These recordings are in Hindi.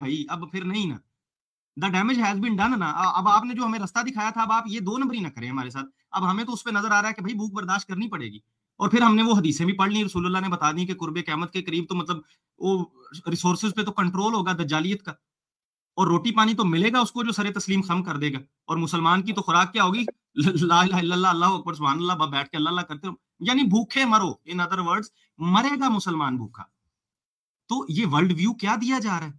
भाई अब फिर नहीं ना, the damage has been done ना। अब आपने जो हमें रास्ता दिखाया था, अब आप ये दो नंबरी ना करें हमारे साथ। अब हमें तो उस पर नजर आ रहा है कि भाई भूख बर्दाश्त करनी पड़ेगी। और फिर हमने वो हदीसें भी पढ़ ली, रसूलुल्लाह ने बता दी कि कुर्बे क़यामत के करीब तो मतलब वो रिसोर्सेज पे तो कंट्रोल होगा दज्जालियत का, और रोटी पानी तो मिलेगा उसको जो सरे तस्लीम खम कर देगा। और मुसलमान की तो खुराक क्या होगी, ला इलाहा इल्लल्लाह अल्लाहू अकबर सुभान अल्लाह, बैठ के अल्लाह अल्लाह करते हो, यानी भूखे मरो, इन अदर वर्ड्स मरेगा मुसलमान भूखा। तो ये वर्ल्ड व्यू क्या दिया जा रहा है?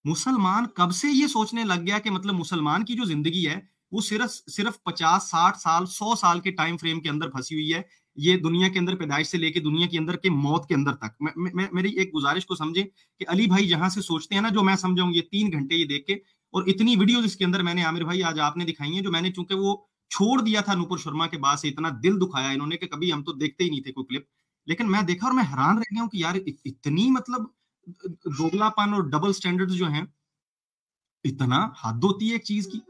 मुसलमान कब से ये सोचने लग गया कि मतलब मुसलमान की जो जिंदगी है वो सिर्फ सिर्फ 50 60 साल 100 साल के टाइम फ्रेम के अंदर फंसी हुई है। ये दुनिया के अंदर पैदाइश से लेके दुनिया के अंदर के मौत के अंदर तक। मेरी एक गुजारिश को समझे कि अली भाई जहां से सोचते हैं ना, जो मैं समझाऊं ये 3 घंटे ये देख के, और इतनी वीडियोस इसके अंदर मैंने आमिर भाई आज आपने दिखाई है, जो मैंने चूंकि वो छोड़ दिया था नूपुर शर्मा के बाद से, इतना दिल दुखाया इन्होंने कि कभी हम तो देखते ही नहीं थे कोई क्लिप। लेकिन मैं देखा और मैं हैरान रह गया हूँ कि यार इतनी मतलब दोगलापन और डबल स्टैंडर्ड्स जो हैं, इतना हद होती है एक चीज की।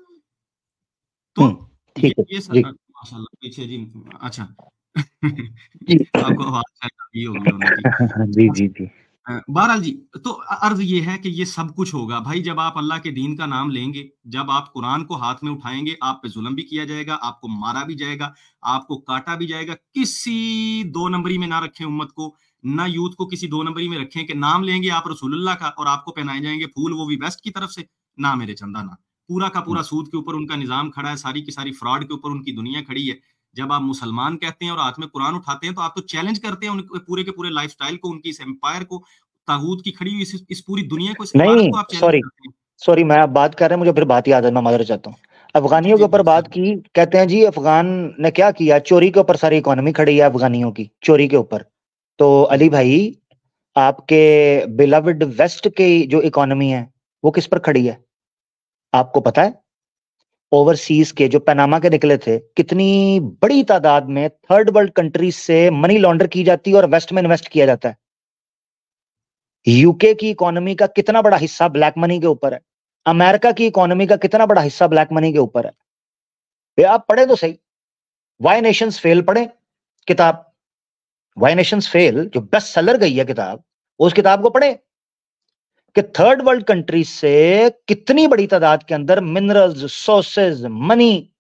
तो ठीक है ये जी। माशाल्लाह पीछे जी। अच्छा। जी आपको आवाज शायद ये होगी होने की। जी जी जी। बहरहाल जी, तो अर्ज ये है कि ये सब कुछ होगा भाई जब आप अल्लाह के दीन का नाम लेंगे, जब आप कुरान को हाथ में उठाएंगे, आप पे जुल्म भी किया जाएगा, आपको मारा भी जाएगा, आपको काटा भी जाएगा। किसी दो नंबरी में ना रखें उम्मत को, ना यूथ को किसी दो नंबरी में रखें कि नाम लेंगे आप रसूलुल्लाह का और आपको पहनाए जाएंगे फूल, वो भी वेस्ट की तरफ से। ना मेरे चंदा ना, पूरा का पूरा सूद के ऊपर उनका निजाम खड़ा है, सारी की सारी फ्रॉड के ऊपर उनकी दुनिया खड़ी है। जब आप मुसलमान कहते हैं और हाथ में कुरान उठाते हैं, तो आप तो चैलेंज करते हैं उनके पूरे के पूरे लाइफस्टाइल को, उनकी इस एम्पायर को, तागूत की खड़ी हुई इस पूरी दुनिया को, इस इमारत नहीं को आप चैलेंज सॉरी, करते हैं। सॉरी मैं आप बात कर रहे हैं, मुझे फिर बात याद है, मैं माजूर चाहता हूँ। जी अफगानियों के जी ऊपर जी बात की, कहते हैं जी अफगान ने क्या किया, चोरी के ऊपर सारी इकोनॉमी खड़ी है अफगानियों की, चोरी के ऊपर। तो अली भाई, आपके बिलवड वेस्ट की जो इकोनॉमी है वो किस पर खड़ी है आपको पता है? ओवरसीज के जो पनामा के निकले थे, कितनी बड़ी तादाद में थर्ड वर्ल्ड कंट्रीज से मनी लॉन्डर की जाती है और वेस्ट में इन्वेस्ट किया जाता है। यूके की इकोनॉमी का कितना बड़ा हिस्सा ब्लैक मनी के ऊपर है, अमेरिका की इकोनॉमी का कितना बड़ा हिस्सा ब्लैक मनी के ऊपर है। ये आप पढ़े तो सही, वाई नेशंस फेल पढ़े किताब, वाई नेशंस फेल जो बेस्ट सेलर गई है किताब, उस किताब को पढ़े कि थर्ड वर्ल्ड कंट्रीज से कितनी बड़ी तादाद के अंदर मिनरल्स, रिसोर्सेज, मनी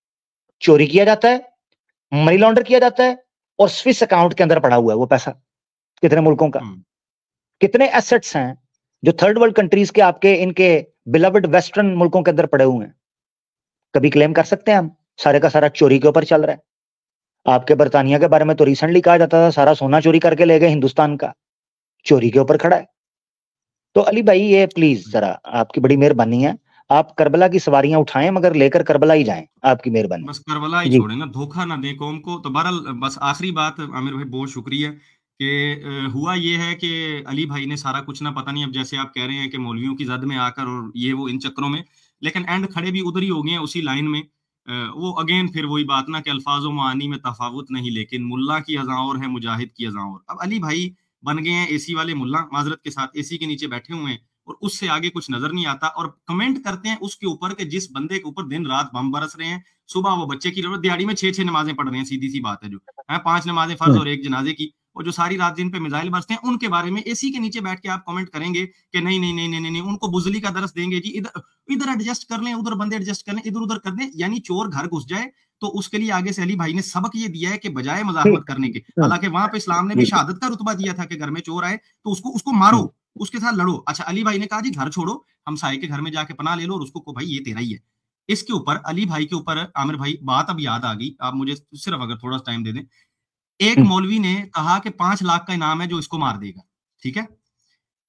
चोरी किया जाता है, मनी लॉन्डर किया जाता है, और स्विस अकाउंट के अंदर पड़ा हुआ है वो पैसा, कितने मुल्कों का, कितने एसेट्स हैं जो थर्ड वर्ल्ड कंट्रीज के आपके इनके बिलवड वेस्टर्न मुल्कों के अंदर पड़े हुए हैं। कभी क्लेम कर सकते हैं हम सारे का सारा चोरी के ऊपर चल रहा है? आपके बर्तानिया के बारे में तो रिसेंटली कहा जाता था सारा सोना चोरी करके ले गए हिंदुस्तान का, चोरी के ऊपर खड़ा है। तो अली भाई ये प्लीज जरा आपकी बड़ी मेहरबानी है, आप करबला की सवारियां उठाएं मगर लेकर करबला ही जाएं, आपकी मेहरबानी। बस करबला ही जी छोड़े ना, धोखा ना दें कौम को। तो बहरहाल बस आखिरी बात आमिर भाई, बहुत शुक्रिया कि हुआ ये है कि अली भाई ने सारा कुछ ना, पता नहीं अब जैसे आप कह रहे हैं कि मौलवियों की जद में आकर और ये वो इन चक्करों में, लेकिन एंड खड़े भी उधर ही हो गए हैं उसी लाइन में। वो अगेन फिर वही बात ना कि अल्फाजो मानी में तफावत नहीं, लेकिन मुल्ला की अज़ां और है मुजाहिद की अज़ां और। अब अली भाई बन गए हैं एसी वाले मुल्ला, माजरत के साथ एसी के नीचे बैठे हुए हैं और उससे आगे कुछ नजर नहीं आता, और कमेंट करते हैं उसके ऊपर कि जिस बंदे के ऊपर दिन रात बम बरस रहे हैं, सुबह वो बच्चे की दिहाड़ी में 6 6 नमाजें पढ़ रहे हैं, सीधी सी बात है, जो है 5 नमाजें फर्ज और एक जनाजे की, और जो सारी रात जिन पे मिसाइल बरसते हैं उनके बारे में एसी के नीचे बैठ के आप कमेंट करेंगे कि नहीं नहीं नहीं नहीं नहीं, नहीं उनको बुजली का दरस देंगे जी, इधर इधर एडजस्ट कर लें, उधर बंदे एडजस्ट कर लें, इधर उधर कर दें, यानी चोर घर घुस जाए। तो उसके लिए आगे से अली भाई ने सबक ये दिया है कि बजाय मजाहमत करने के, हालांकि वहां पे इस्लाम ने भी शहादत का रुतबा दिया था कि घर में चोर आए तो उसको उसको मारो, उसके साथ लड़ो। अच्छा, अली भाई ने कहा जी घर छोड़ो, हम साई के घर में जाके पना ले लो और उसको को भाई ये तेरा ही है। इसके ऊपर अली भाई के ऊपर आमिर भाई बात अब याद आ गई, आप मुझे सिर्फ अगर थोड़ा टाइम दे दें। एक मौलवी ने कहा कि 5 लाख का इनाम है जो इसको मार देगा, ठीक है?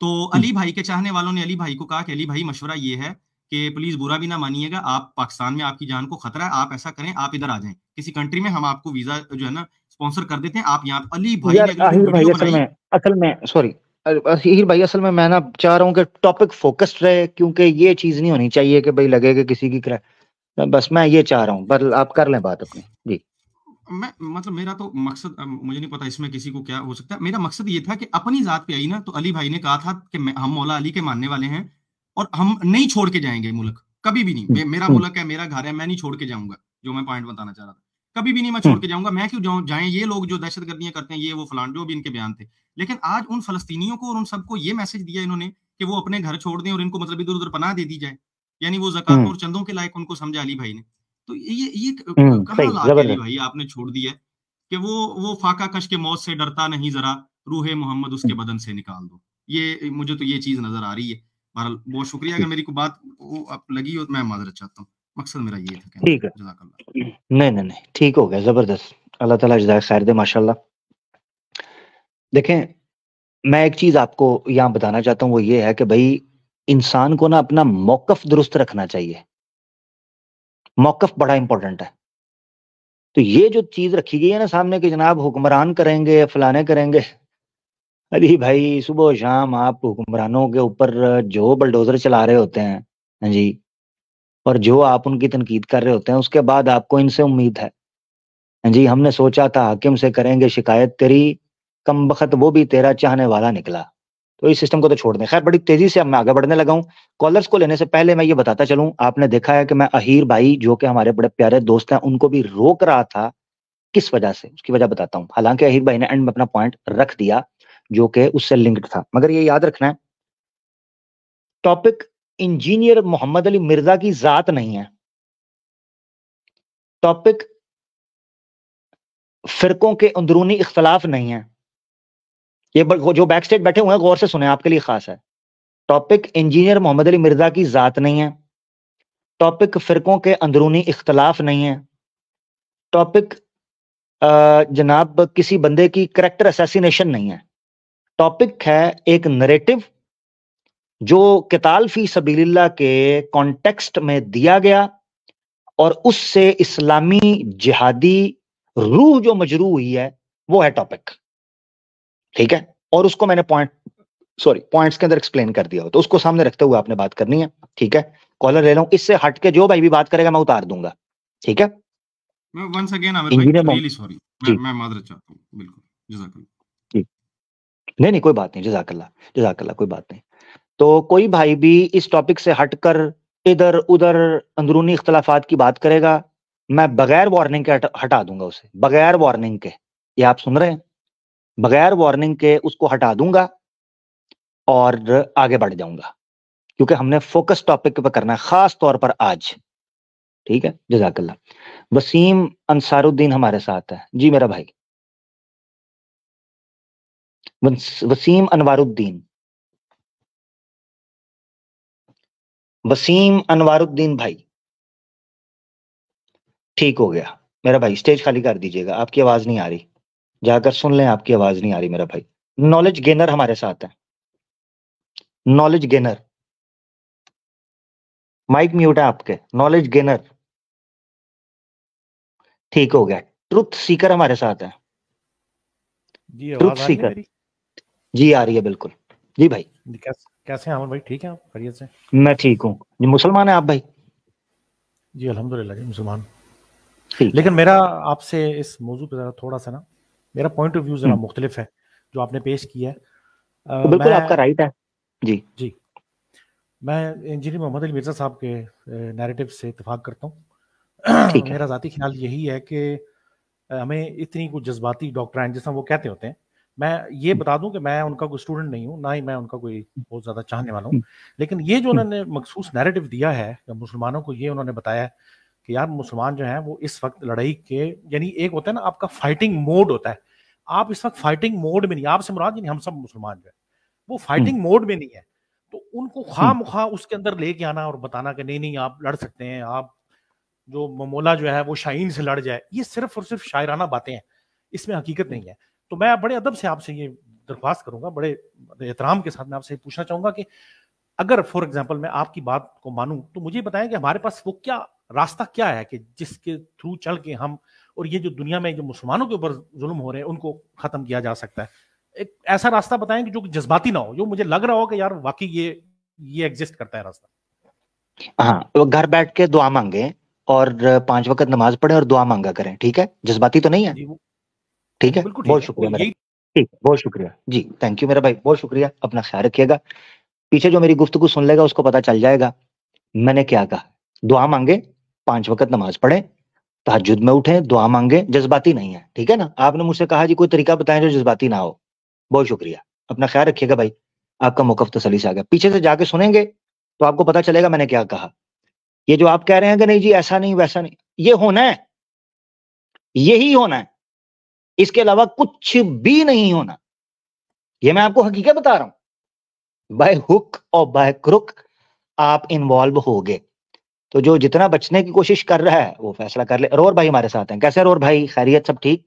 तो अली भाई के चाहने वालों ने अली भाई को कहा कि अली भाई मशवरा ये है कि प्लीज बुरा भी ना मानिएगा, आप पाकिस्तान में आपकी जान को खतरा है, आप ऐसा करें आप इधर आ जाएं किसी कंट्री में, हम आपको वीजा जो है ना स्पॉन्सर कर देते हैं, आप यहाँ। अली भाई ने यार अगले दिन आहिर भाई, वीडियो बनाई। असल में सॉरी, आहिर भाई असल में मैं ना चाह रहा हूँ कि टॉपिक फोकस्ड रहे, क्योंकि ये चीज नहीं होनी चाहिए कि भाई लगे कि किसी की बस मैं ये चाह रहा हूँ, पर आप कर लें बात अपनी जी। मैं मतलब मेरा तो मकसद, मुझे नहीं पता इसमें किसी को क्या हो सकता है, मेरा मकसद ये था कि अपनी जात पे आई ना, तो अली भाई ने कहा था कि हम मौला अली के मानने वाले हैं और हम नहीं छोड़ के जाएंगे मुल्क, कभी भी नहीं। मेरा मुल्क है, मेरा घर है, मैं नहीं छोड़ के जाऊंगा। जो मैं पॉइंट बताना चाह रहा था, कभी भी नहीं मैं छोड़ के जाऊंगा। मैं क्यों जाऊं, जाएं ये लोग जो दहशतगर्दियां करते हैं, ये वो फलान, जो भी इनके बयान थे। लेकिन आज उन फलस्तीनियों को और उन सबको ये मैसेज दिया इन्होंने कि वो अपने घर छोड़ दें और इनको मतलब इधर उधर पनाह दे दी जाए, यानी वो ज़कात और चंदों के लायक उनको समझा अली भाई ने। तो ये कहाँ ला के अली भाई आपने छोड़ दिया कि वो फाका कश के मौत से डरता नहीं, जरा रूहे मोहम्मद उसके बदन से निकाल दो। ये मुझे तो ये चीज नजर आ रही है। बहरहाल बहुत शुक्रिया, अगर मेरी को बात वो आप लगी हो तो मैं माजरत चाहता हूँ, मकसद मेरा ये था। ठीक है, नहीं, ठीक हो गया, जबरदस्त, अल्लाह ताला जज़ाक खैर दे, माशाल्लाह। देखें, मैं एक चीज आपको यहाँ बताना चाहता हूँ, वो ये है कि भाई इंसान को ना अपना मौकफ दुरुस्त रखना चाहिए। मौकफ बड़ा इंपॉर्टेंट है। तो ये जो चीज रखी गई है ना सामने कि जनाब हुक्मरान करेंगे, फलाने करेंगे, अरे भाई सुबह शाम आप हुक्मरानों के ऊपर जो बलडोजर चला रहे होते हैं, हाँ जी, और जो आप उनकी तनकीद कर रहे होते हैं, उसके बाद आपको इनसे उम्मीद है, हाँ जी, हमने सोचा था हाकिम से करेंगे शिकायत, तेरी कमबख्त वो भी तेरा चाहने वाला निकला। तो इस सिस्टम को तो छोड़ दें। खैर, बड़ी तेजी से अब मैं आगे बढ़ने लगा हूँ। कॉलर्स को लेने से पहले मैं ये बताता चलूं, आपने देखा है कि मैं अहीर भाई जो कि हमारे बड़े प्यारे दोस्त हैं, उनको भी रोक रहा था। किस वजह से, उसकी वजह बताता हूँ। हालांकि अहीर भाई ने एंड में अपना पॉइंट रख दिया जो कि उससे लिंक्ड था, मगर ये याद रखना है, टॉपिक इंजीनियर मोहम्मद अली मिर्जा की जात नहीं है, टॉपिक फिरकों के अंदरूनी इख्तलाफ नहीं है। ये जो बैक स्टेज बैठे हुए हैं गौर से सुने, आपके लिए खास है। टॉपिक इंजीनियर मोहम्मद अली मिर्जा की जात नहीं है, टॉपिक फिरकों के अंदरूनी इख्तलाफ नहीं है, टॉपिक जनाब किसी बंदे की करैक्टर असैसिनेशन नहीं है। टॉपिक है एक नरेटिव जो किताल फी सबीलिल्लाह के कॉन्टेक्स्ट में दिया गया और उससे इस्लामी जिहादी रूह जो मजरू हुई है, वो है टॉपिक, ठीक है। और उसको मैंने पॉइंट्स के अंदर एक्सप्लेन कर दिया हो, तो उसको सामने रखते हुए आपने बात करनी है, ठीक है। कॉलर ले रहा हूं, इससे हट के जो भाई भी बात करेगा मैं उतार दूंगा, ठीक है। मैं वंस अगेन आमिर भाई रियली सॉरी, मैं माजरत चाहता हूं, बिल्कुल, जज़ाकल्लाह। नहीं कोई बात नहीं, जज़ाकल्लाह, कोई बात नहीं। तो कोई भाई भी इस टॉपिक से हटकर इधर उधर अंदरूनी इख्तलाफात की बात करेगा, मैं बगैर वार्निंग के हटा दूंगा उसे, बगैर वार्निंग के। ये आप सुन रहे हैं, बगैर वार्निंग के उसको हटा दूंगा और आगे बढ़ जाऊंगा, क्योंकि हमने फोकस टॉपिक पे करना है, खास तौर पर आज, ठीक है। जज़ाकल्लाह। वसीम अंसारुद्दीन हमारे साथ है जी, मेरा भाई वसीम अनवारुद्दीन, वसीम अनवारुद्दीन भाई, ठीक हो गया मेरा भाई, स्टेज खाली कर दीजिएगा, आपकी आवाज नहीं आ रही, जाकर सुन लें, आपकी आवाज नहीं आ रही मेरा भाई। नॉलेज गेनर हमारे साथ है, नॉलेज गेनर, माइक म्यूट है आपके, नॉलेज गेनर, ठीक हो गया। ट्रुथ सीकर हमारे साथ है जी, ट्रुथ सीकर जी, आ रही है बिल्कुल जी भाई। कैसे हैं अमन भाई, ठीक है आप, खैरियत से? मैं ठीक हूँ जी। मुसलमान है आप भाई? जी अल्हम्दुलिल्लाह जी, मुसलमान। लेकिन मेरा आपसे इस मौजू पे जरा थोड़ा सा ना, मेरा पॉइंट ऑफ व्यू जरा मुख्तलिफ है जो आपने पेश किया है। बिल्कुल आपका राइट है जी। मैं इंजीनियर मोहम्मद अली मिर्जा साहब के नैरेटिव से इत्तेफाक करता हूँ। मेरा ज़ाती ख्याल यही है कि हमें इतनी कुछ जज्बाती डॉक्ट्राइन जिस तरह वो कहते होते हैं, मैं ये बता दूं कि मैं उनका कोई स्टूडेंट नहीं हूँ, ना ही मैं उनका कोई बहुत ज़्यादा चाहने वाला हूँ, लेकिन ये जो उन्होंने मखसूस नैरेटिव दिया है मुसलमानों को, ये उन्होंने बताया है कि यार मुसलमान जो हैं वो इस वक्त लड़ाई के, यानी एक होता है ना आपका फाइटिंग मोड होता है, आप इस वक्त फाइटिंग मोड में नहीं, आपसे मुराद नहीं, हम सब मुसलमान जो है वो फाइटिंग मोड में नहीं है, तो उनको खामखा उसके अंदर लेके आना और बताना कि नहीं आप लड़ सकते हैं, आप जो ममोला जो है वो शाहीन से लड़ जाए, ये सिर्फ और सिर्फ शायराना बातें हैं, इसमें हकीकत नहीं है। तो मैं बड़े अदब से आपसे ये दरख्वास्त करूंगा, बड़े एहतराम के साथ मैं आपसे पूछना चाहूंगा कि अगर फॉर एग्जांपल मैं आपकी बात को मानूं तो मुझे बताएं कि हमारे पास वो क्या रास्ता क्या है कि जिसके थ्रू चल के हम और ये जो दुनिया में जो मुसलमानों के ऊपर जुल्म हो रहे हैं उनको खत्म किया जा सकता है। एक ऐसा रास्ता बताएं कि जो जज्बाती ना हो, जो मुझे लग रहा हो कि यार वाकई ये एग्जिस्ट करता है रास्ता। हाँ, वो घर बैठ के दुआ मांगे और 5 वक्त नमाज पढ़े और दुआ मांगा करें, ठीक है। जज्बाती तो नहीं है, ठीक है। बहुत शुक्रिया मेरा, ठीक, बहुत शुक्रिया जी, थैंक यू मेरा भाई, बहुत शुक्रिया। अपना ख्याल रखिएगा। पीछे जो मेरी गुफ्तगू सुन लेगा उसको पता चल जाएगा मैंने क्या कहा। दुआ मांगे, 5 वक्त नमाज पढ़े, तहज्जुद में उठे, दुआ मांगे, जज्बाती नहीं है, ठीक है ना। आपने मुझसे कहा जी कोई तरीका बताएं जो जज्बाती ना हो, बहुत शुक्रिया। अपना ख्याल रखिएगा भाई, आपका मौकफ तसल्ली से आ गया। पीछे से जाके सुनेंगे तो आपको पता चलेगा मैंने क्या कहा। ये जो आप कह रहे हैं कि नहीं जी ऐसा नहीं वैसा नहीं, ये होना है, यही होना है, इसके अलावा कुछ भी नहीं होना। ये मैं आपको हकीकत बता रहा हूं, बाय हुक और बाय क्रुक आप इन्वॉल्व हो गए। तो जो जितना बचने की कोशिश कर रहा है वो फैसला कर ले। रोर भाई हमारे साथ हैं, कैसे रोर भाई, खैरियत, सब ठीक?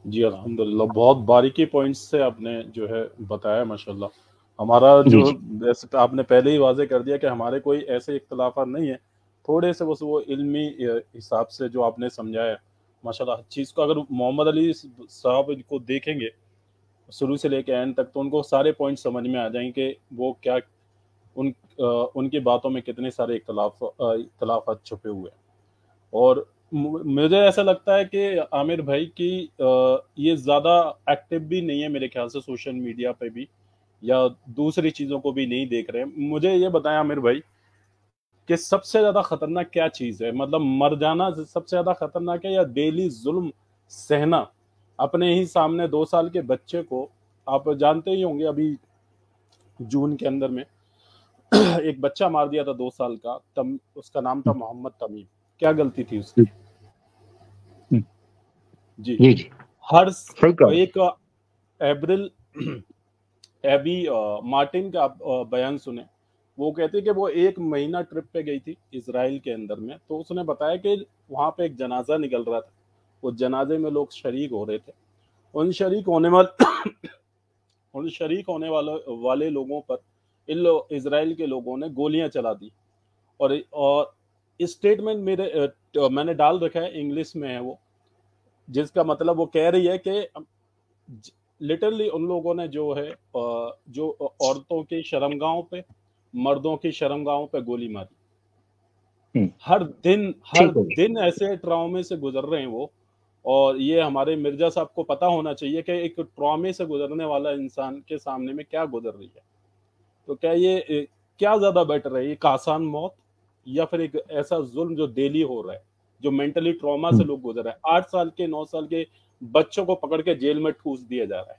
जी अल्हम्दुलिल्लाह, बहुत बारीकी पॉइंट्स से आपने जो है बताया माशाल्लाह। हमारा जो जैसे आपने पहले ही वाजे कर दिया कि हमारे कोई ऐसे इख्तलाफात नहीं है, थोड़े से बस वो इल्मी हिसाब से जो आपने समझाया माशाल्लाह। चीज़ को अगर मोहम्मद अली साहब को देखेंगे शुरू से लेकर एंड तक तो उनको सारे पॉइंट समझ में आ जाएंगे कि वो क्या उनकी बातों में कितने सारे इख्तलाफात छुपे हुए हैं। और मुझे ऐसा लगता है कि आमिर भाई की ये ज़्यादा एक्टिव भी नहीं है मेरे ख्याल से सोशल मीडिया पे भी, या दूसरी चीज़ों को भी नहीं देख रहे हैं। मुझे ये बताएं आमिर भाई कि सबसे ज़्यादा खतरनाक क्या चीज़ है, मतलब मर जाना सबसे ज़्यादा खतरनाक है या डेली जुल्म सहना? अपने ही सामने 2 साल के बच्चे को, आप जानते ही होंगे अभी जून के अंदर में एक बच्चा मार दिया था 2 साल का, उसका नाम था मोहम्मद तमीम। क्या गलती थी उसकी? जी जी, हर एक अप्रैल एबी मार्टिन का बयान सुने, वो कहते कि वो 1 महीना ट्रिप पे गई थी इजराइल के अंदर में, तो उसने बताया कि वहां पे एक जनाजा निकल रहा था, उस जनाजे में लोग शरीक हो रहे थे। उन शरीक होने वाले लोगों पर इजराइल के लोगों ने गोलियां चला दी। और स्टेटमेंट मैंने डाल रखा है, इंग्लिश में है वो, जिसका मतलब वो कह रही है कि लिटरली उन लोगों ने जो है जो औरतों की शर्मगाहों पे, मर्दों की शर्मगाहों पे गोली मारी। हर दिन ऐसे ट्रॉमे से गुजर रहे हैं वो। और ये हमारे मिर्जा साहब को पता होना चाहिए कि एक ट्रॉमे से गुजरने वाला इंसान के सामने में क्या गुजर रही है। तो क्या ज्यादा बेटर है, एक आसान मौत या फिर एक ऐसा जुल्म जो डेली हो रहा है, जो मेंटली ट्रॉमा से लोग गुजर रहे हैं? 8 साल के 9 साल के बच्चों को पकड़ के जेल में ठूस दिया जा रहा है।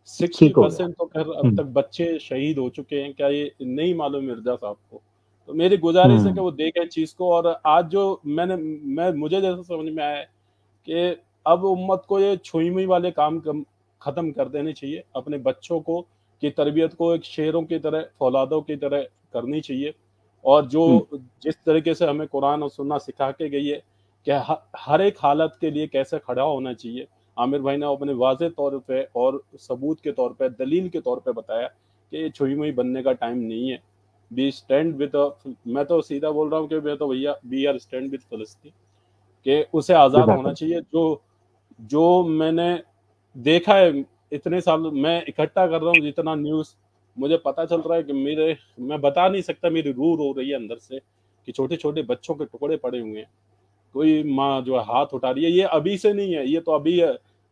60% तो खैर अब तक बच्चे शहीद हो चुके हैं। क्या ये नहीं मालूम मिर्जा साहब को? तो मेरी गुजारिश है कि वो देखें चीज को। और आज जो मुझे जैसा समझ में आया है कि अब उम्मत को ये छुई मुई वाले काम खत्म कर देने चाहिए। अपने बच्चों को की तरबियत को एक शेरों की तरह, फौलादों की तरह करनी चाहिए। और जो जिस तरीके से हमें कुरान और सुन्ना सिखा के गई है कि हर एक हालत के लिए कैसे खड़ा होना चाहिए, आमिर भाई ने अपने वाज़े तौर पे और सबूत के तौर पे, दलील के तौर पे बताया कि छुई मुई बनने का टाइम नहीं है। बी स्टैंड विद, मैं तो सीधा बोल रहा हूँ कि मैं तो भैया बी आर स्टैंड विद फलस्तीन, कि उसे आज़ाद होना चाहिए। जो मैंने देखा है इतने साल, मैं इकट्ठा कर रहा हूँ जितना न्यूज़ मुझे पता चल रहा है कि मैं बता नहीं सकता, मेरी रूह रो रही है अंदर से कि छोटे छोटे बच्चों के टुकड़े पड़े हुए हैं। कोई माँ जो है हाथ उठा रही है। ये अभी से नहीं है, ये तो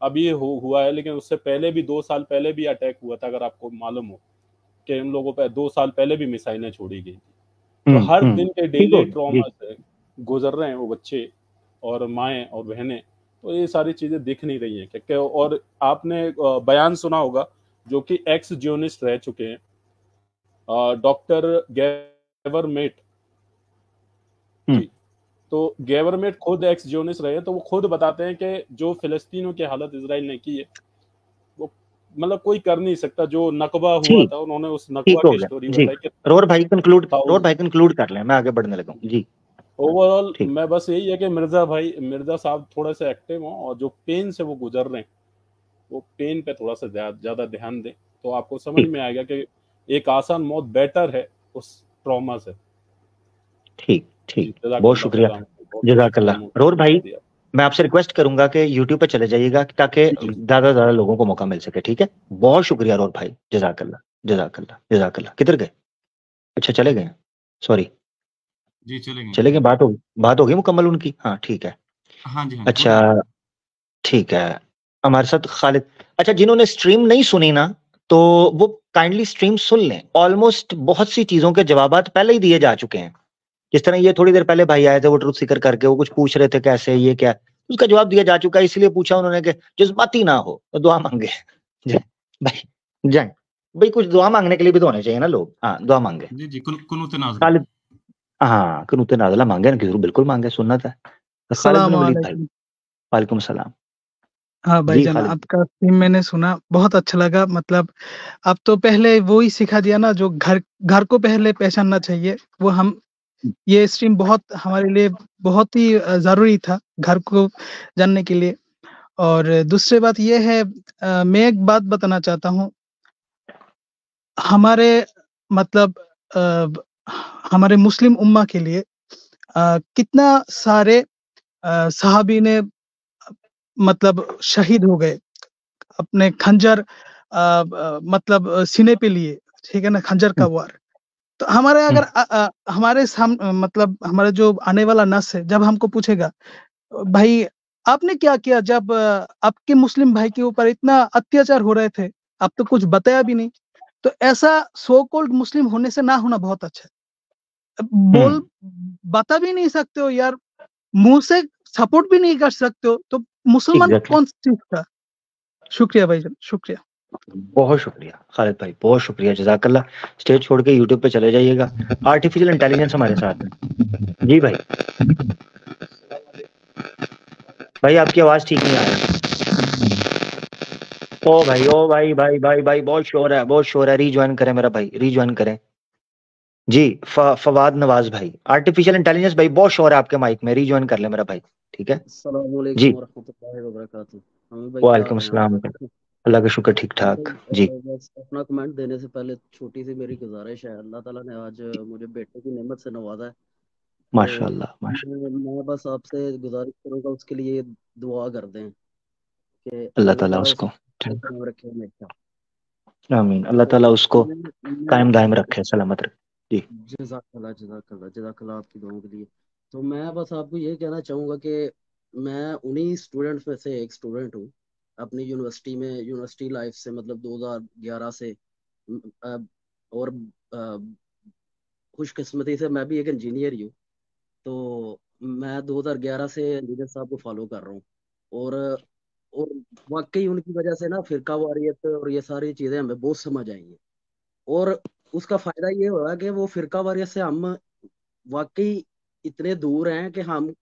अभी हुआ है, लेकिन उससे पहले भी 2 साल पहले भी अटैक हुआ था, अगर आपको मालूम हो कि उन लोगों पर 2 साल पहले भी मिसाइलें छोड़ी गई थी। तो हर दिन के डेली ट्रॉमा से गुजर रहे हैं वो बच्चे और माएँ और बहनें। तो ये सारी चीजें दिख नहीं रही हैं क्या? और आपने बयान सुना होगा जो कि एक्स जियोनिस्ट रह चुके हैं, डॉक्टर गैवरमेट जी। तो गैवरमेट खुद एक्स जियोनिस्ट रहे, तो वो खुद बताते हैं कि जो फिलिस्तीनियों की हालत इजराइल ने की है वो मतलब कोई कर नहीं सकता। जो नकबा हुआ था, उन्होंने उस नकबा की स्टोरी बताई कि रोर भाई कंक्लूड कर लें, मैं आगे बढ़ने लगा हूं जी। ओवरऑल मैं बस यही है कि मिर्जा साहब थोड़ा सा एक्टिव हों और जो पेन से वो गुजर रहे हैं वो पेन पे थोड़ा सा ज्यादा ध्यान दें, तो आपको समझ में आएगा कि एक आसान मौत बेटर है उस ट्रॉमा से। ठीक, बहुत शुक्रिया, जज़ाकल्लाह। रोर भाई मैं आपसे रिक्वेस्ट करूंगा कि YouTube पे चले जाइएगा ताकि ज्यादा लोगों को मौका मिल सके, ठीक है? बहुत शुक्रिया रोर भाई, जज़ाकल्लाह। किधर गए? अच्छा चले गए, सॉरी जी चले गए। बात होगी मुकम्मल उनकी? हाँ ठीक है, हाँ जी। अच्छा ठीक है। हमारे साथ खालिद, अच्छा जिन्होंने स्ट्रीम नहीं सुनी ना तो वो काइंडली स्ट्रीम सुन लें। ऑलमोस्ट बहुत सी चीजों के जवाबात पहले ही दिए जा चुके हैं। जिस तरह ये थोड़ी देर पहले भाई आए थे, वो ट्रुथ सीकर करके वो कुछ पूछ रहे थे कैसे ये क्या, उसका जवाब दिया जा चुका है। इसलिए पूछा उन्होंने कि जज्बाती ना हो तो दुआ मांगे। भाई जाए भाई कुछ दुआ मांगने के लिए भी तो होने चाहिए ना लोग। हाँ दुआ मांगे जी कुनूत नाज़िला। हाँ कुनूत नाज़िला मांगे ना, जरूर बिल्कुल मांगे, सुन्नत है। खालिद बिन वलीद भाई, वालेकुम सलाम। हाँ भाईजान, आपका स्ट्रीम मैंने सुना, बहुत अच्छा लगा। मतलब आप तो पहले वो ही सिखा दिया ना, जो घर को पहले पहचानना चाहिए, वो हम ये स्ट्रीम बहुत हमारे लिए बहुत ही जरूरी था, घर को जानने के लिए। और दूसरी बात ये है, मैं एक बात बताना चाहता हूँ, हमारे मतलब हमारे मुस्लिम उम्मा के लिए कितना सारे सहाबी ने मतलब शहीद हो गए, अपने खंजर मतलब सीने पे लिए, ठीक है ना, खंजर का वार। तो हमारे अगर हमारे मतलब हमारा जो आने वाला नस्ल है, जब हमको पूछेगा भाई आपने क्या किया जब आपके मुस्लिम भाई के ऊपर इतना अत्याचार हो रहे थे, आप तो कुछ बताया भी नहीं। तो ऐसा सो कॉल्ड मुस्लिम होने से ना होना बहुत अच्छा है। बता भी नहीं सकते हो यार, मुंह से सपोर्ट भी नहीं कर सकते हो, तो मुसलमान कौन सी चीज का। शुक्रिया भाईजान, शुक्रिया, बहुत शुक्रिया खालिद भाई, बहुत शुक्रिया, जज़ाकल्लाह। स्टेज छोड़ के यूट्यूब पे चले जाइएगा, आर्टिफिशियल इंटेलिजेंस हमारे साथ है। जी भाई, भाई आपकी आवाज ठीक नहीं आ रही। ओ भाई भाई बहुत शोर है, बहुत शोर है। रीज्वाइन करें मेरा भाई, रीज्वाइन करें जी। फवाद नवाज भाई, आर्टिफिशियल इंटेलिजेंस भाई बहुत शोर है आपके माइक में, रीज्वाइन कर ले मेरा भाई, ठीक है जी। वालेकुम अस्सलाम, अल्लाह का शुक्र, ठीक ठाक जी। बस अपना कमेंट देने से पहले छोटी सी मेरी गुजारिश है, अल्लाह ताला ने आज मुझे बेटे की नेमत से नवाजा है, माशाल्लाह माशाल्लाह। मैं बस आपसे गुजारिश करूंगा उसके लिए दुआ कर दें कि अल्लाह ताला उसको रखे हमेशा। आमीन, अल्लाह ताला उसको कायम दायम रखे, सलामत रखे जी। जज़ाकल्लाह आपकी दुआओं के लिए। तो मैं बस आपको ये कहना चाहूँगा कि मैं उन्हीं स्टूडेंट्स में से एक स्टूडेंट हूँ अपनी यूनिवर्सिटी में, यूनिवर्सिटी लाइफ से, मतलब 2011 से। और खुशकिस्मती से मैं भी एक इंजीनियर ही हूँ, तो मैं 2011 से इंजीनियर साहब को फॉलो कर रहा हूँ। और वाकई उनकी वजह से ना फिरका वारियत और ये सारी चीज़ें हमें बहुत समझ आई हैं। और उसका फायदा ये हो रहा है कि वो फिरका वारियत से हम वाकई इतने दूर हैं कि हम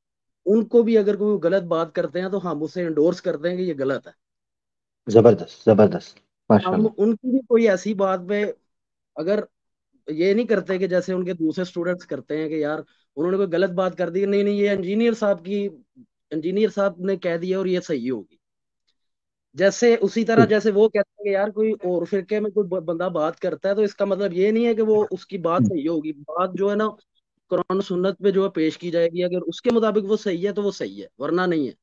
उनको भी अगर कोई गलत बात करते हैं तो हम उसे इंडोर्स करते हैं कि ये गलत है। जबरदस्त जबरदस्त, हम उनकी भी कोई ऐसी बात पे अगर ये नहीं करते कि जैसे उनके दूसरे स्टूडेंट्स करते हैं कि यार उन्होंने कोई गलत बात कर दी, नहीं नहीं ये इंजीनियर साहब ने कह दिया और ये सही होगी। जैसे उसी तरह जैसे वो कहते हैं कि यार कोई और फिरके में कोई बंदा बात करता है तो इसका मतलब ये नहीं है कि वो उसकी बात सही होगी। बात जो है ना कुरान सुन्नत पे जो है पेश की जाएगी, अगर उसके मुताबिक वो सही है तो वो सही है, वरना नहीं है।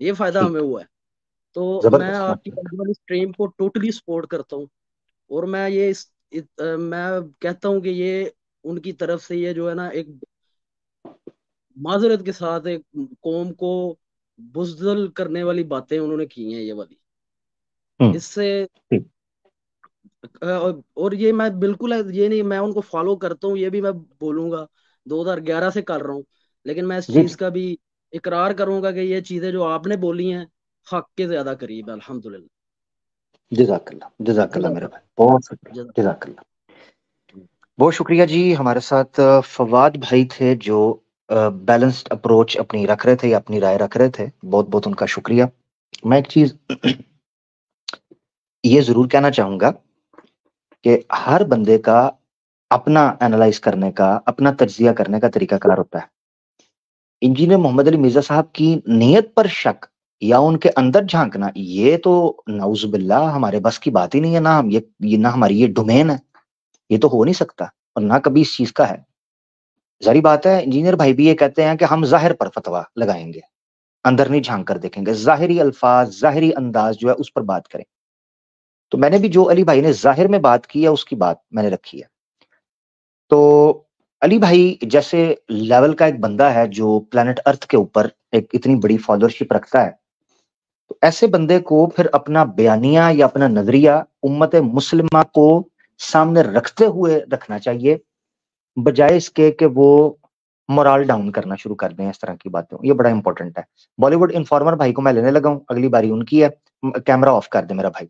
ये फायदा हमें हुआ है। तो मैं आपकी वाली स्ट्रीम को टोटली सपोर्ट करता हूँ। और मैं मैं कहता हूँ कि ये उनकी तरफ से ये जो है ना एक माजरत के साथ एक कौम को बुज़दिल करने वाली बातें उन्होंने की हैं ये वाली। इससे और ये मैं बिल्कुल ये नहीं मैं उनको फॉलो करता हूँ, ये भी मैं बोलूंगा 2011 से कर रहा हूँ, लेकिन मैं इस चीज का भी इकरार करूंगा कि ये चीजें जो आपने बोली हैं हक के ज्यादा करीब है, अल्हम्दुलिल्लाह। जज़ाकल्लाह मेरा भाई, बहुत शुक्रिया, जज़ाकल्लाह, बहुत शुक्रिया जी। हमारे साथ फवाद भाई थे जो बैलेंस्ड अप्रोच अपनी रख रहे थे, अपनी राय रख रहे थे, बहुत बहुत उनका शुक्रिया। मैं एक चीज ये जरूर कहना चाहूंगा कि हर बंदे का अपना एनालाइज करने का, अपना तज्जिया करने का तरीकाकार होता है। इंजीनियर मोहम्मद अली मिर्जा साहब की नीयत पर शक या उनके अंदर झांकना, ये तो नाउजुबिल्लाह हमारे बस की बात ही नहीं है ना। हम ये ना हमारी ये डोमेन है, ये तो हो नहीं सकता और ना कभी इस चीज का है। जारी बात है, इंजीनियर भाई भी ये कहते हैं कि हम जाहिर पर फतवा लगाएंगे, अंदर नहीं झांक कर देखेंगे, जाहिरी अल्फाज जाहिरी अंदाज जो है उस पर बात करें। तो मैंने भी जो अली भाई ने जाहिर में बात की है उसकी बात मैंने रखी है। तो अली भाई जैसे लेवल का एक बंदा है जो प्लेनेट अर्थ के ऊपर एक इतनी बड़ी फॉलोअरशिप रखता है, तो ऐसे बंदे को फिर अपना बयानिया या अपना नजरिया उम्मत मुस्लिमा को सामने रखते हुए रखना चाहिए, बजाय इसके कि वो मोरल डाउन करना शुरू कर दें इस तरह की बातें। ये बड़ा इंपॉर्टेंट है। बॉलीवुड इन्फॉर्मर भाई को मैं लेने लगा हूं, अगली बारी उनकी है। कैमरा ऑफ कर दे मेरा भाई,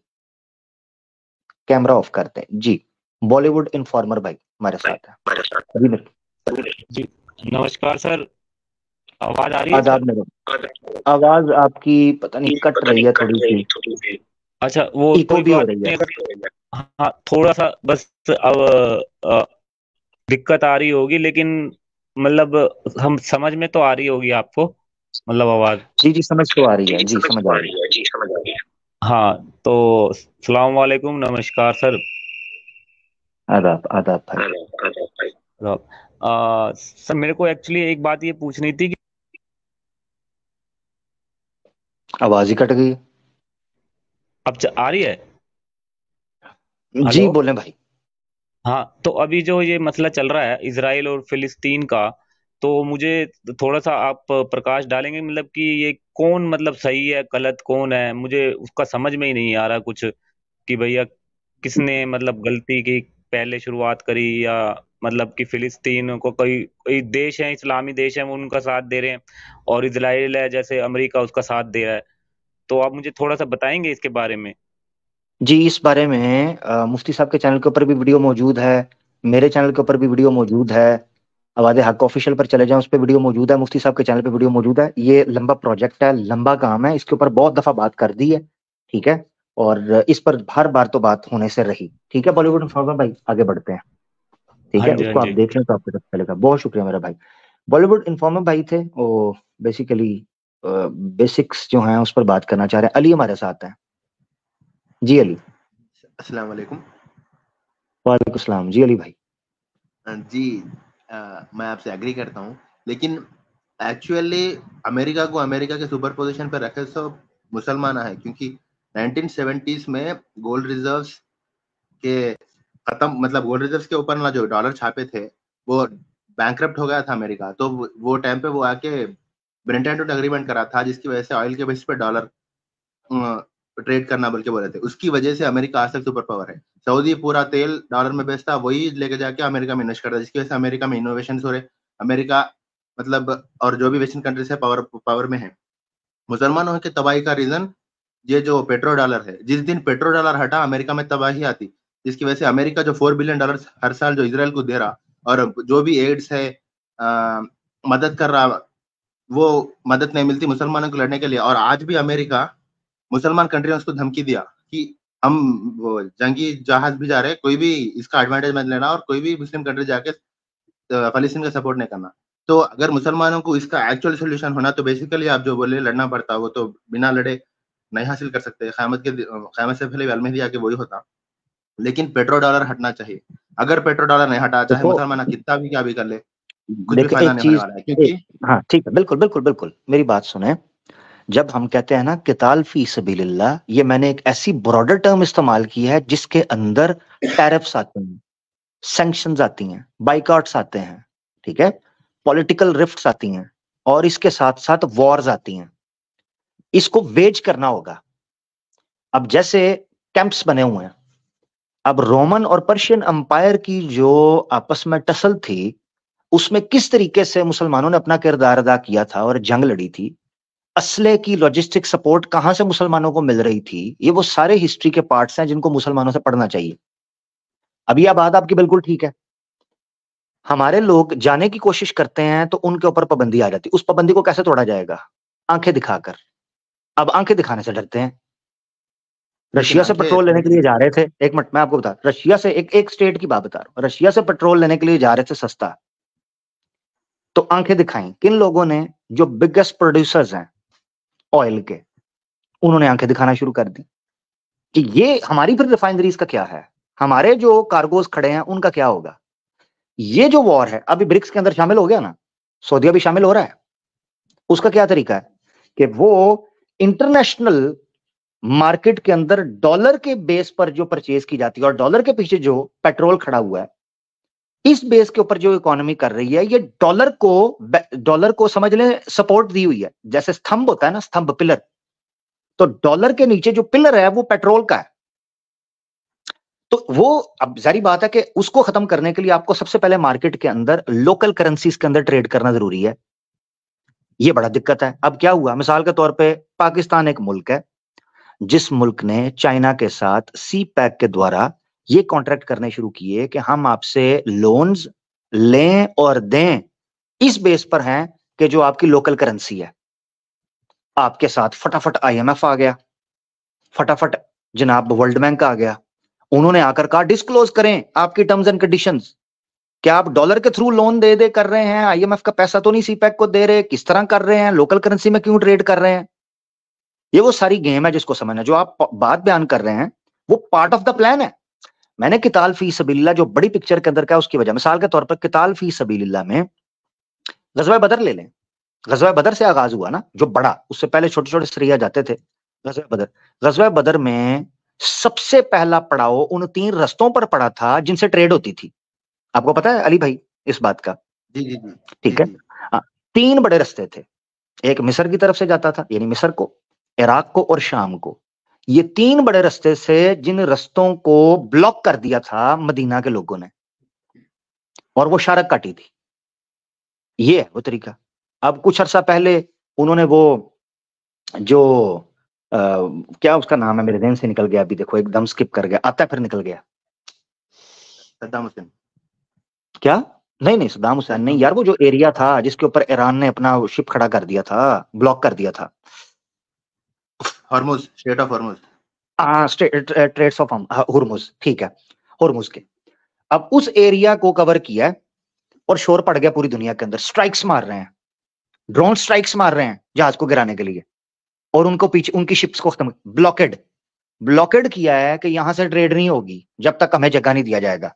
कैमरा ऑफ करते हैं जी। बॉलीवुड इन्फॉर्मर भाई हमारे साथ है। जी नमस्कार सर, आवाज आ रही है? आदाब मेरे, आवाज आपकी पता नहीं कट रही है थोड़ी सी। अच्छा, वो इको भी हो रही है। हाँ थोड़ा सा बस अब दिक्कत आ रही होगी, लेकिन मतलब हम समझ में तो आ रही होगी आपको, मतलब आवाज। जी जी समझ तो आ रही है जी, समझ आ रही है। हाँ तो सलाम वालेकुम, नमस्कार सर। आदाब आदाब भाई। सर मेरे को एक्चुअली एक बात ये पूछनी थी कि आवाज ही कट गई। अब आ रही है? जी बोले भाई। हाँ तो अभी जो ये मसला चल रहा है इजराइल और फिलिस्तीन का, तो मुझे थोड़ा सा आप प्रकाश डालेंगे, मतलब कि ये कौन मतलब सही है गलत कौन है, मुझे उसका समझ में ही नहीं आ रहा कुछ कि भैया किसने मतलब गलती की, पहले शुरुआत करी, या मतलब कि फिलिस्तीन को कोई कोई देश है इस्लामी देश है वो उनका साथ दे रहे हैं, और इजराइल है जैसे अमेरिका उसका साथ दे रहा है। तो आप मुझे थोड़ा सा बताएंगे इसके बारे में? जी इस बारे में मुफ्ती साहब के चैनल के ऊपर भी वीडियो मौजूद है, मेरे चैनल के ऊपर भी वीडियो मौजूद है, आवाज़े हक ऑफिशियल पर चले जाएं उस पर वीडियो मौजूद है, मुफ्ती साहब के चैनल पे वीडियो मौजूद है। ये लंबा प्रोजेक्ट है, लंबा काम है, इसके ऊपर बहुत दफा बात कर दी है, ठीक है, और इस पर हर बार तो बात होने से रही, ठीक है। बॉलीवुड इन्फॉर्मर भाई आगे बढ़ते हैं, ठीक है, उसको आप देख लें तो आपको पता चलेगा। बहुत शुक्रिया मेरा भाई। बॉलीवुड इन्फॉर्मर भाई थे वो, बेसिकली बेसिक्स जो हैं उस पर बात करना चाह रहे हैं। अली हमारे साथ हैं जी। अली अस्सलाम वालेकुम। वालेकुम सलाम जी। अली भाई जी मैं आपसे एग्री करता हूँ, लेकिन एक्चुअली अमेरिका को अमेरिका के सुपर पोजीशन पर रखे सब मुसलमान है, क्योंकि 1970s में गोल्ड रिजर्व्स के खत्म, मतलब गोल्ड रिजर्व्स के ऊपर ना जो डॉलर छापे थे वो बैंकरप्ट हो गया था अमेरिका, तो वो टाइम पे वो आके ब्रेंटन वुड एग्रीमेंट करा था, जिसकी वजह से ऑयल के बेसिस पे डॉलर ट्रेड करना बल्कि बोले थे, उसकी वजह से अमेरिका आज तक सुपर पावर है। सऊदी पूरा तेल डॉलर में बेचता, वही लेके जाके अमेरिका में इन्वेस्ट करता है, जिसकी वजह से अमेरिका में इनोवेशन हो रहे, अमेरिका मतलब और जो भी वेस्टर्न कंट्रीज है पावर में है। मुसलमानों की तबाही का रीजन ये जो पेट्रो डॉलर है, जिस दिन पेट्रो डॉलर हटा अमेरिका में तबाही आती, जिसकी वजह से अमेरिका जो $4 बिलियन हर साल जो इसराइल को दे रहा और जो भी एड्स है मदद कर रहा, वो मदद नहीं मिलती मुसलमानों को लड़ने के लिए। और आज भी अमेरिका मुसलमान कंट्री ने उसको धमकी दिया कि हम वो जंगी जहाज भी जा रहे हैं, कोई भी इसका एडवांटेज मत लेना और कोई भी मुस्लिम कंट्री जाके फलस्तीन का सपोर्ट नहीं करना। तो अगर मुसलमानों को इसका एक्चुअल सोल्यूशन होना तो बेसिकली आप जो बोले लड़ना पड़ता, वो तो बिना लड़े नहीं हासिल कर सकते। क़यामत से पहले अलमहदी आके वही होता, लेकिन पेट्रो डॉलर हटना चाहिए। अगर पेट्रो डॉलर नहीं हटा, चाहे मुसलमान कितना भी क्या भी कर ले, कुछ भी फायदा नहीं होने वाला है, क्योंकि हाँ ठीक है, बिल्कुल बिल्कुल बिल्कुल मेरी बात सुने। जब हम कहते हैं ना किताल फी सबीलिल्लाह, ये मैंने एक ऐसी ब्रॉडर टर्म इस्तेमाल की है जिसके अंदर टैरिफ्स आते हैं, सैंक्शंस आती हैं, बाइकआउट्स आते हैं, ठीक है, पॉलिटिकल रिफ्ट्स आती हैं, और इसके साथ साथ वॉर्स आती हैं। इसको वेज करना होगा। अब जैसे कैंप्स बने हुए हैं, अब रोमन और पर्शियन अंपायर की जो आपस में टसल थी, उसमें किस तरीके से मुसलमानों ने अपना किरदार अदा किया था और जंग लड़ी थी, असले की लॉजिस्टिक सपोर्ट कहां से मुसलमानों को मिल रही थी, ये वो सारे हिस्ट्री के पार्ट्स हैं जिनको मुसलमानों से पढ़ना चाहिए। अब यह बात आपकी बिल्कुल ठीक है, हमारे लोग जाने की कोशिश करते हैं तो उनके ऊपर पाबंदी आ जाती। उस पाबंदी को कैसे तोड़ा जाएगा? आंखें दिखाकर। अब आंखें दिखाने से डरते हैं। रशिया से पेट्रोल लेने के लिए जा रहे थे, एक मिनट मैं आपको बता, रशिया से एक स्टेट की बात बता रहा हूं, रशिया से पेट्रोल लेने के लिए जा रहे थे सस्ता, तो आंखें दिखाई किन लोगों ने? जो बिगेस्ट प्रोड्यूसर्स हैं ऑयल के, उन्होंने आंखें दिखाना शुरू कर दी कि ये हमारी फिर रिफाइनरीज का क्या है, हमारे जो कार्गोज खड़े हैं उनका क्या होगा। ये जो वॉर है अभी ब्रिक्स के अंदर शामिल हो गया ना, सऊदी भी शामिल हो रहा है, उसका क्या तरीका है कि वो इंटरनेशनल मार्केट के अंदर डॉलर के बेस पर जो परचेज की जाती है और डॉलर के पीछे जो पेट्रोल खड़ा हुआ है, इस बेस के ऊपर जो इकोनॉमी कर रही है, ये डॉलर को समझ लें सपोर्ट दी हुई है। जैसे स्तंभ होता है ना, स्तंभ पिलर, तो डॉलर के नीचे जो पिलर है वो पेट्रोल का है। तो वो अब जारी बात है कि उसको खत्म करने के लिए आपको सबसे पहले मार्केट के अंदर लोकल करेंसीज के अंदर ट्रेड करना जरूरी है। ये बड़ा दिक्कत है। अब क्या हुआ, मिसाल के तौर पे पाकिस्तान एक मुल्क है जिस मुल्क ने चाइना के साथ सी पैक के द्वारा ये कॉन्ट्रैक्ट करने शुरू किए कि हम आपसे लोन्स लें और दें इस बेस पर हैं कि जो आपकी लोकल करेंसी है। आपके साथ फटाफट IMF आ गया, फटाफट जनाब वर्ल्ड बैंक आ गया, उन्होंने आकर कहा डिस्क्लोज करें आपकी टर्म्स एंड कंडीशंस, क्या आप डॉलर के थ्रू लोन दे कर रहे हैं, IMF का पैसा तो नहीं CPEC को दे रहे, किस तरह कर रहे हैं, लोकल करेंसी में क्यों ट्रेड कर रहे हैं। ये वो सारी गेम है जिसको समझना। जो आप बात बयान कर रहे हैं वो पार्ट ऑफ द प्लान है। मैंने किताल फी सबीलिल्लाह जो बड़ी पिक्चर के अंदर क्या उसकी वजह, मिसाल के तौर पर किताल फी सबीलिल्लाह में गज़वा बदर ले लें, गज़वा बदर से आगाज हुआ ना जो बड़ा, उससे पहले छोटे छोटे सरिया जाते थे। गज़वा बदर में सबसे पहला पड़ाव उन 3 रस्तों पर पड़ा था जिनसे ट्रेड होती थी। आपको पता है अली भाई इस बात का? जी जी जी ठीक है। 3 बड़े रास्ते थे, एक मिस्र की तरफ से जाता था, यानी मिस्र को, इराक को और शाम को। ये 3 बड़े रास्ते से जिन रस्तों को ब्लॉक कर दिया था मदीना के लोगों ने, और वो शारक काटी थी। ये है वो तरीका। अब कुछ अरसा पहले उन्होंने वो जो क्या उसका नाम है, मेरे ध्यान से निकल गया, अभी देखो एकदम स्किप कर गया, आता फिर निकल गया। सद्दाम हुसैन? क्या? नहीं सद्दाम हुसैन नहीं यार, वो जो एरिया था जिसके ऊपर ईरान ने अपना शिप खड़ा कर दिया था, ब्लॉक कर दिया था, Hormuz, strait of Hormuz. Straits of Hormuz, ठीक है, हुर्मुज के। अब उस एरिया को कवर किया और शोर पड़ गया पूरी दुनिया के अंदर। स्ट्राइक्स मार रहे हैं, ड्रोन स्ट्राइक्स मार रहे हैं जहाज को गिराने के लिए, और उनको पीछे उनकी शिप्स को खत्म, ब्लॉकेड किया है कि यहां से ट्रेड नहीं होगी जब तक हमें जगह नहीं दिया जाएगा।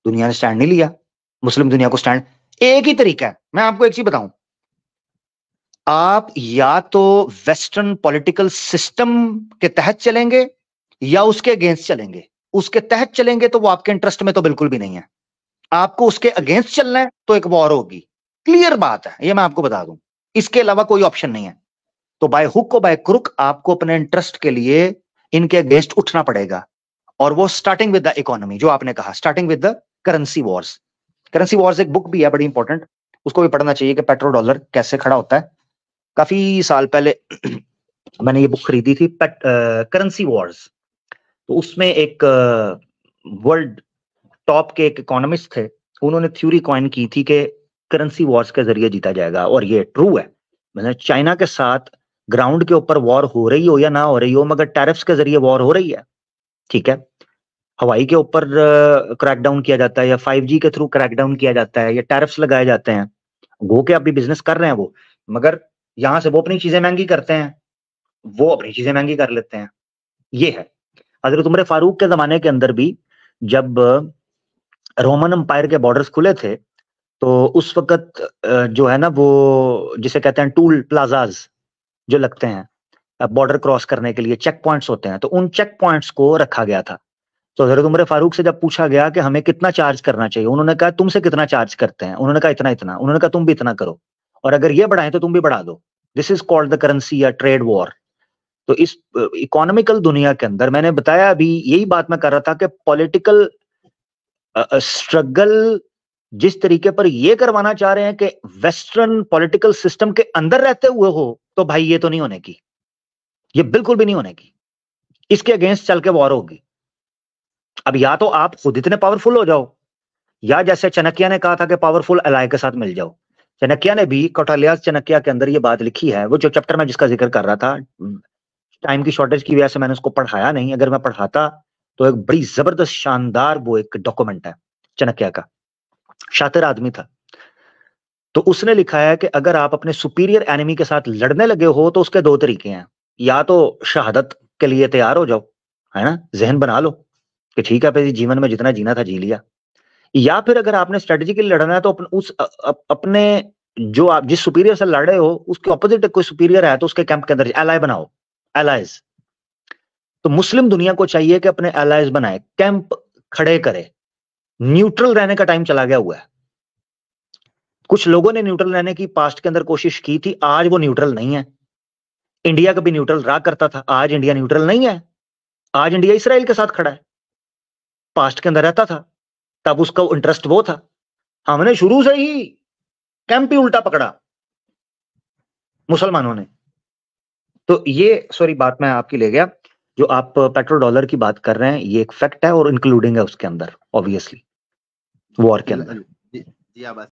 दुनिया ने स्टैंड नहीं लिया, मुस्लिम दुनिया को स्टैंड। एक ही तरीका है, मैं आपको एक चीज बताऊं, आप या तो वेस्टर्न पॉलिटिकल सिस्टम के तहत चलेंगे या उसके अगेंस्ट चलेंगे। उसके तहत चलेंगे तो वो आपके इंटरेस्ट में तो बिल्कुल भी नहीं है। आपको उसके अगेंस्ट चलना है तो एक वॉर होगी, क्लियर बात है, ये मैं आपको बता दूं, इसके अलावा कोई ऑप्शन नहीं है। तो बाय हुक को बाय क्रुक आपको अपने इंटरेस्ट के लिए इनके अगेंस्ट उठना पड़ेगा, और वो स्टार्टिंग विद द इकोनॉमी, जो आपने कहा, starting with the currency Wars. Currency Wars एक बुक भी है बड़ी इंपॉर्टेंट, उसको भी पढ़ना चाहिए कि पेट्रो डॉलर कैसे खड़ा होता है। काफी साल पहले मैंने ये बुक खरीदी थी, करेंसी वॉर्स। तो उसमें एक वर्ल्ड टॉप के एक इकोनॉमिस्ट थे, उन्होंने थ्योरी कॉइन की थी कि करेंसी वॉर्स के जरिए जीता जाएगा, और ये ट्रू है। मतलब चाइना के साथ ग्राउंड के ऊपर वॉर हो रही हो या ना हो रही हो, मगर टैरिफ्स के जरिए वॉर हो रही है, ठीक है। हवाई के ऊपर क्रैकडाउन किया जाता है, या 5G के थ्रू क्रैकडाउन किया जाता है, या टैरिफ्स लगाए जाते हैं। गो के अभी बिजनेस कर रहे हैं वो, मगर यहां से वो अपनी चीजें महंगी करते हैं, वो अपनी चीजें महंगी कर लेते हैं। ये है। हजरत उमर फारूक के जमाने के अंदर भी जब रोमन एम्पायर के बॉर्डर्स खुले थे, तो उस वक्त जो है ना वो जिसे कहते हैं टूल प्लाजाज जो लगते हैं बॉर्डर क्रॉस करने के लिए, चेक पॉइंट्स होते हैं, तो उन चेक पॉइंट्स को रखा गया था। तो हजरत उमर फारूक से जब पूछा गया कि हमें कितना चार्ज करना चाहिए, उन्होंने कहा तुमसे कितना चार्ज करते हैं, उन्होंने कहा इतना इतना, उन्होंने कहा तुम भी इतना करो, और अगर ये बढ़ाएं तो तुम भी बढ़ा दो। This is called the currency या ट्रेड वॉर। तो इस इकोनॉमिकल दुनिया के अंदर मैंने बताया, अभी यही बात मैं कर रहा था कि पॉलिटिकल स्ट्रगल जिस तरीके पर ये करवाना चाह रहे हैं कि वेस्टर्न पॉलिटिकल सिस्टम के अंदर रहते हुए हो, तो भाई ये तो नहीं होने की, ये बिल्कुल भी नहीं होने की। इसके अगेंस्ट चल के वॉर होगी। अब या तो आप खुद इतने पावरफुल हो जाओ, या जैसे चाणक्य ने कहा था कि पावरफुल अलाय के साथ मिल जाओ। चाणक्य ने भी कौटिल्यास चाणक्य के अंदर ये बात लिखी है, वो जो चैप्टर में जिसका जिक्र कर रहा था, टाइम की शॉर्टेज की वजह से मैंने उसको पढ़ाया नहीं, अगर मैं पढ़ाता तो एक बड़ी जबरदस्त शानदार वो एक डॉक्यूमेंट है चाणक्य का, शातिर आदमी था। तो उसने लिखा है कि अगर आप अपने सुपीरियर एनिमी के साथ लड़ने लगे हो तो उसके 2 तरीके हैं, या तो शहादत के लिए तैयार हो जाओ, है ना, जहन बना लो कि ठीक है भाई जीवन में जितना जीना था जी लिया, या फिर अगर आपने स्ट्रेटेजी के लिए लड़ना है तो अपने जो आप जिस सुपीरियर से लड़ रहे हो उसके ऑपोजिट कोई सुपीरियर है तो उसके कैंप के अंदर एलाय बनाओ, एलाइज। तो मुस्लिम दुनिया को चाहिए कि अपने एलाइज बनाए, कैंप खड़े करे। न्यूट्रल रहने का टाइम चला गया हुआ है। कुछ लोगों ने न्यूट्रल रहने की पास्ट के अंदर कोशिश की थी, आज वो न्यूट्रल नहीं है। इंडिया कभी न्यूट्रल रहा करता था, आज इंडिया न्यूट्रल नहीं है। आज इंडिया इसराइल के साथ खड़ा है, पास्ट के अंदर रहता था, तब उसका इंटरेस्ट वो था। हमने शुरू से ही कैंप ही उल्टा पकड़ा मुसलमानों ने। तो ये सॉरी बात मैं आपकी ले गया, जो आप पेट्रो डॉलर की बात कर रहे हैं ये एक फैक्ट है और इंक्लूडिंग है उसके अंदर ऑब्वियसली वॉर के अंदर। जी आप